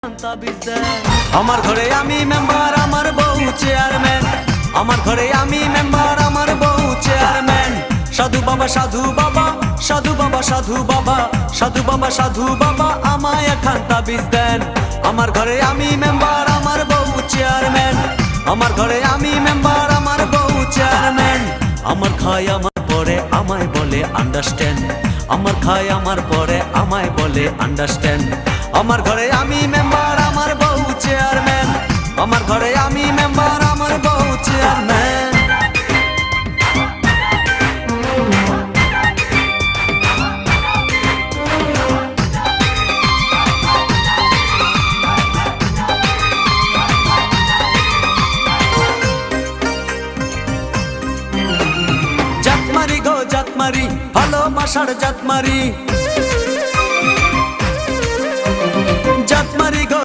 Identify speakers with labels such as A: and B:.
A: এখন তাবিজ দেন। আমার ঘরে আমি মেম্বার, আমার বউ চেয়ারম্যান। আমার ঘরে আমি মেম্বার, আমার বউ চেয়ারম্যান। সাধু বাবা, সাধু বাবা, সাধু বাবা, সাধু বাবা, সাধু বাবা, সাধু বাবা আমায় এখন তাবিজ দেন। আমার ঘরে আমি মেম্বার, আমার বউ চেয়ারম্যান। আমার ঘরে আমি মেম্বার, আমার বউ চেয়ারম্যান। আমার খায় আমার পরে আমায় বলে আন্ডারস্ট্যান্ড। আমার খায় আমার পরে আমায় বলে আন্ডারস্ট্যান্ড। আমার ঘরে আমি মেম্বার, আমার বউ চেয়ারম্যান। আমার ঘরে আমি মেম্বার, আমার বউ চেয়ারম্যান। জাতমারি গো জাতমারি, ভালোবাসার জাতমারি। জাতমারি গো